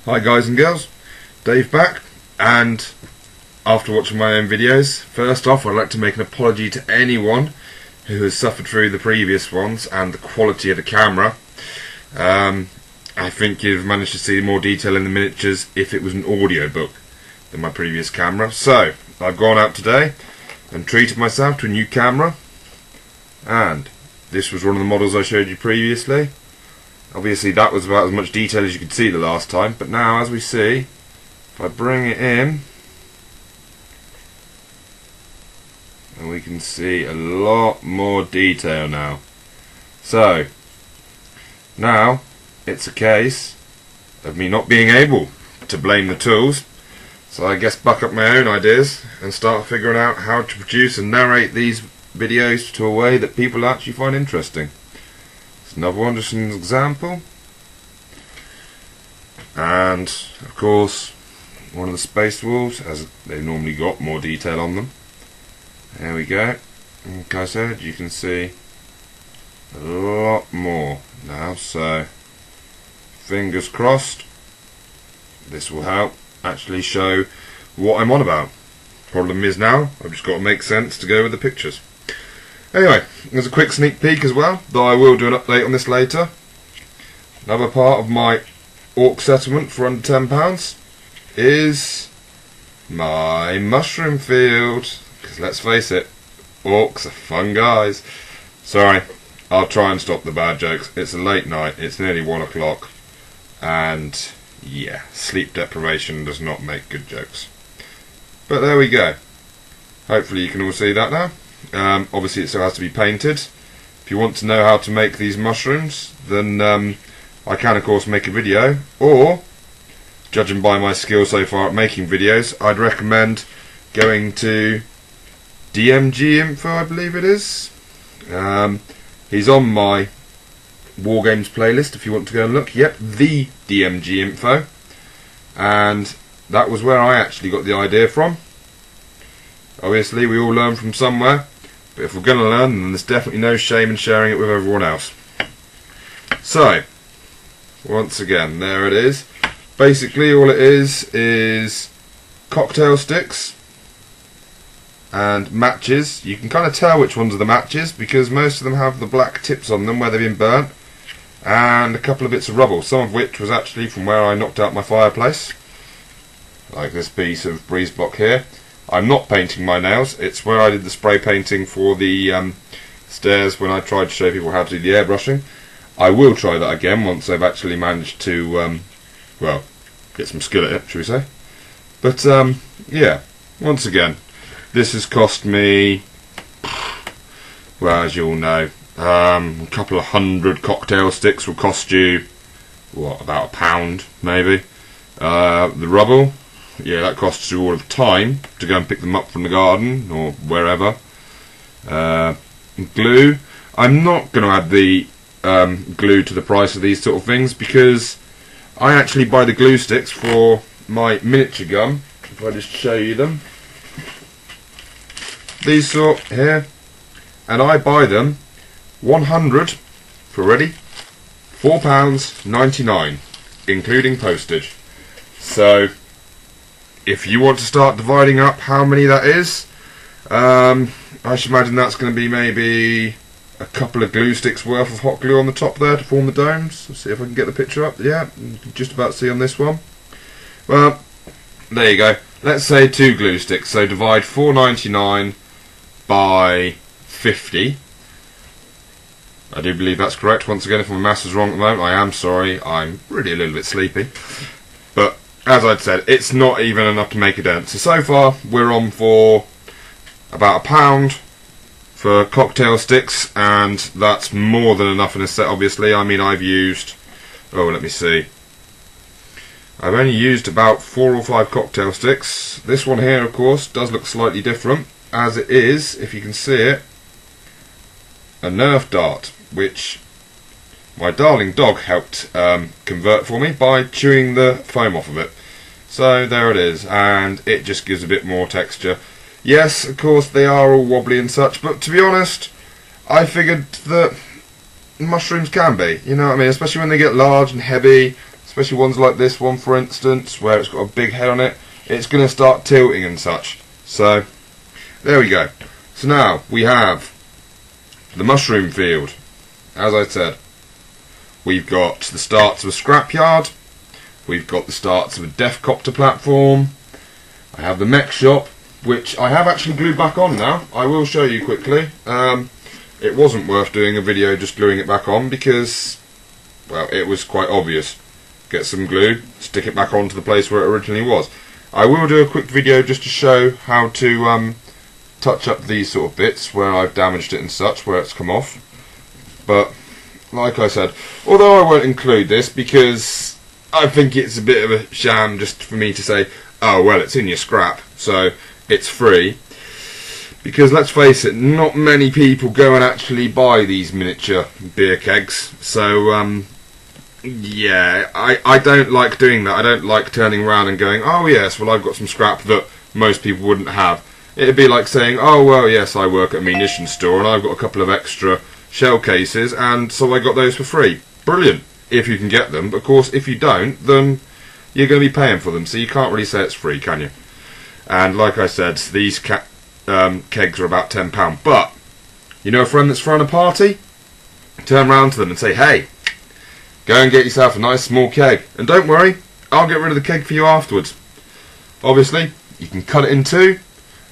Hi guys and girls, Dave back, and after watching my own videos, first off I'd like to make an apology to anyone who has suffered through the previous ones and the quality of the camera. I think you've managed to see more detail in the miniatures if it was an audio book than my previous camera. So, I've gone out today and treated myself to a new camera, and this was one of the models I showed you previously. Obviously that was about as much detail as you could see the last time, but now as we see, if I bring it in, and we can see a lot more detail now. So, now it's a case of me not being able to blame the tools, so I guess buck up my own ideas and start figuring out how to produce and narrate these videos to a way that people actually find interesting. Another one, just an example, and of course one of the Space Wolves, as they've normally got more detail on them. There we go. Like I said, you can see a lot more now, so fingers crossed this will help actually show what I'm on about. Problem is now I've just got to make sense to go with the pictures. Anyway, there's a quick sneak peek as well, though I will do an update on this later. Another part of my Orc settlement for under £10 is my mushroom field. Because let's face it, Orcs are fun guys. Sorry, I'll try and stop the bad jokes. It's a late night, it's nearly 1 o'clock, and yeah, sleep deprivation does not make good jokes. But there we go. Hopefully you can all see that now. Obviously it still has to be painted. If you want to know how to make these mushrooms, then I can of course make a video, or judging by my skill so far at making videos, I'd recommend going to DMG Info, I believe it is. He's on my Wargames playlist if you want to go and look. Yep, the DMG Info, and that was where I actually got the idea from. Obviously we all learn from somewhere, but if we're going to learn, then there's definitely no shame in sharing it with everyone else. So, once again, there it is. Basically all it is cocktail sticks and matches. You can kind of tell which ones are the matches because most of them have the black tips on them where they've been burnt, and a couple of bits of rubble, some of which was actually from where I knocked out my fireplace, like this piece of breeze block here. I'm not painting my nails, it's where I did the spray painting for the stairs when I tried to show people how to do the airbrushing. I will try that again once I've actually managed to, well, get some skill at it, shall we say. But, yeah, once again, this has cost me, well, as you all know, a couple of 100 cocktail sticks will cost you, what, about £1 maybe. The rubble, yeah, that costs you all of time to go and pick them up from the garden or wherever. Glue, I'm not going to add the glue to the price of these sort of things because I actually buy the glue sticks for my miniature gun. If I just show you them, these sort here, and I buy them 100 for ready, £4.99 including postage. So if you want to start dividing up how many that is, I should imagine that's going to be maybe a couple of glue sticks worth of hot glue on the top there to form the domes. Let's see if I can get the picture up. Yeah, you can just about see on this one. Well, there you go. Let's say 2 glue sticks, so divide £4.99 by 50. I do believe that's correct. Once again, if my maths is wrong at the moment, I am sorry. I'm really a little bit sleepy. But as I'd said, it's not even enough to make a dent. So far, we're on for about £1 for cocktail sticks, and that's more than enough in a set, obviously. I mean, I've used, oh, let me see. I've only used about 4 or 5 cocktail sticks. This one here, of course, does look slightly different, as it is, if you can see it, a Nerf dart, which my darling dog helped convert for me by chewing the foam off of it. So there it is, and it just gives a bit more texture. Yes, of course they are all wobbly and such, but to be honest, I figured that mushrooms can be, you know what I mean, especially when they get large and heavy, especially ones like this one for instance, where it's got a big head on it, it's going to start tilting and such. So there we go. So now we have the mushroom field. As I said, we've got the starts of a scrapyard, we've got the starts of a Defcopter platform, I have the mech shop, which I have actually glued back on now. I will show you quickly. It wasn't worth doing a video just gluing it back on because, well, it was quite obvious. Get some glue, stick it back onto the place where it originally was. I will do a quick video just to show how to touch up these sort of bits where I've damaged it and such, where it's come off. But like I said, although I won't include this because I think it's a bit of a sham just for me to say, oh well, it's in your scrap, so it's free. Because let's face it, not many people go and actually buy these miniature beer kegs. So yeah, I don't like doing that. I don't like turning around and going, oh yes, well I've got some scrap that most people wouldn't have. It'd be like saying, oh well, yes, I work at a munitions store and I've got a couple of extra shell cases and so I got those for free. Brilliant, if you can get them. But of course, if you don't, then you're going to be paying for them, so you can't really say it's free, can you? And like I said, these kegs are about £10. But, you know a friend that's throwing a party? Turn around to them and say, hey, go and get yourself a nice small keg. And don't worry, I'll get rid of the keg for you afterwards. Obviously, you can cut it in two,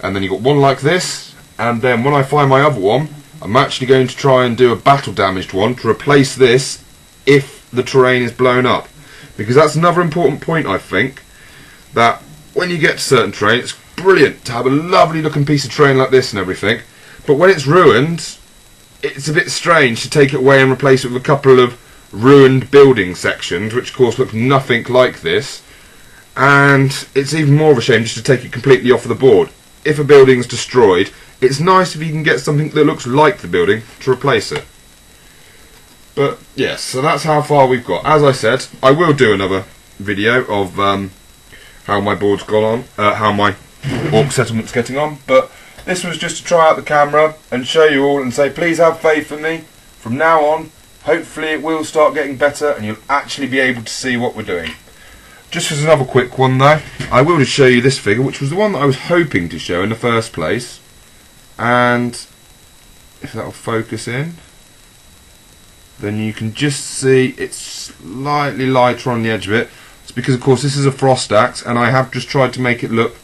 and then you've got one like this, and then when I find my other one, I'm actually going to try and do a battle damaged one to replace this if the terrain is blown up. Because that's another important point, I think, that when you get to certain terrain, it's brilliant to have a lovely looking piece of terrain like this and everything, but when it's ruined, it's a bit strange to take it away and replace it with a couple of ruined building sections, which of course look nothing like this, and it's even more of a shame just to take it completely off of the board. If a building's destroyed, it's nice if you can get something that looks like the building to replace it. But yes, so that's how far we've got. As I said, I will do another video of how my board's gone on, how my Orc settlement's getting on, but this was just to try out the camera and show you all and say please have faith in me. From now on, hopefully it will start getting better and you'll actually be able to see what we're doing. Just as another quick one though, I will just show you this figure, which was the one that I was hoping to show in the first place. And if that'll focus in, then you can just see it's slightly lighter on the edge of it. It's because of course this is a frost axe and I have just tried to make it look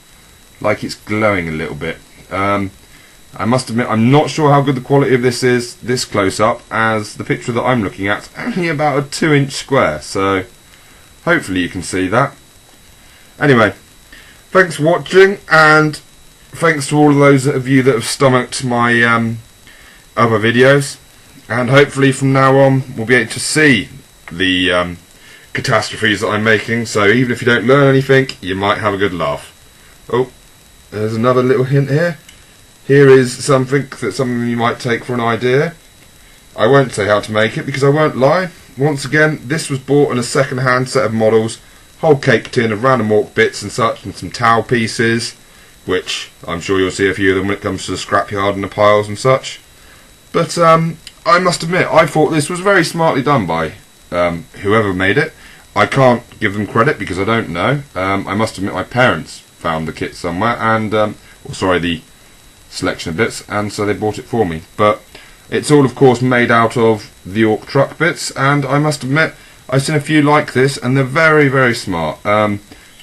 like it's glowing a little bit. I must admit I'm not sure how good the quality of this is this close up, as the picture that I'm looking at is only about a 2-inch square, so hopefully you can see that. Anyway, thanks for watching, and thanks to all of those of you that have stomached my other videos, and hopefully from now on we'll be able to see the catastrophes that I'm making, so even if you don't learn anything, you might have a good laugh. Oh, there's another little hint here. Here is something that some of you might take for an idea. I won't say how to make it because I won't lie. Once again, this was bought in a second-hand set of models, whole cake tin of random orc bits and such, and some towel pieces, which I'm sure you'll see a few of them when it comes to the scrapyard and the piles and such. But I must admit, I thought this was very smartly done by whoever made it. I can't give them credit because I don't know. I must admit my parents found the kit somewhere, and the selection of bits, and so they bought it for me. But it's all of course made out of the Orc truck bits, and I must admit I've seen a few like this and they're very, very smart.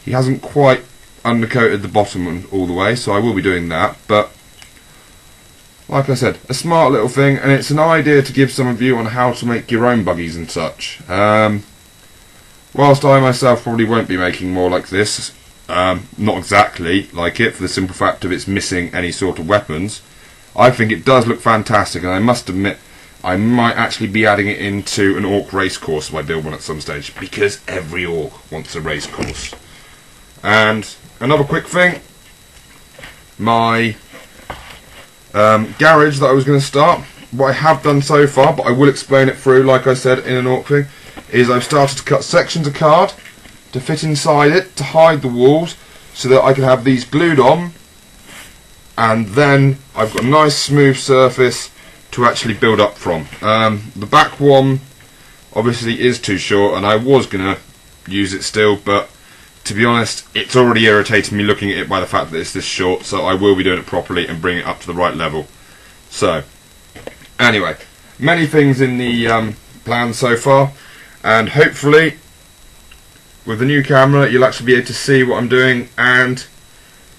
He hasn't quite undercoated the bottom all the way, so I will be doing that, but like I said, a smart little thing, and it's an idea to give some of you on how to make your own buggies and such. Whilst I myself probably won't be making more like this, not exactly like it for the simple fact of it's missing any sort of weapons, I think it does look fantastic, and I must admit I might actually be adding it into an Orc race course if I build one at some stage, because every Orc wants a race course. And another quick thing, my garage that I was going to start, what I have done so far, but I will explain it through like I said in an Orc thing, is I've started to cut sections of card to fit inside it to hide the walls so that I can have these glued on, and then I've got a nice smooth surface to actually build up from. The back one obviously is too short, and I was going to use it still, but to be honest, it's already irritating me looking at it by the fact that it's this short, so I will be doing it properly and bring it up to the right level. So, anyway, many things in the plan so far, and hopefully with the new camera you'll actually be able to see what I'm doing and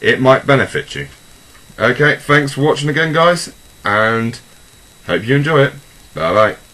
it might benefit you. Okay, thanks for watching again guys, and hope you enjoy it. Bye bye.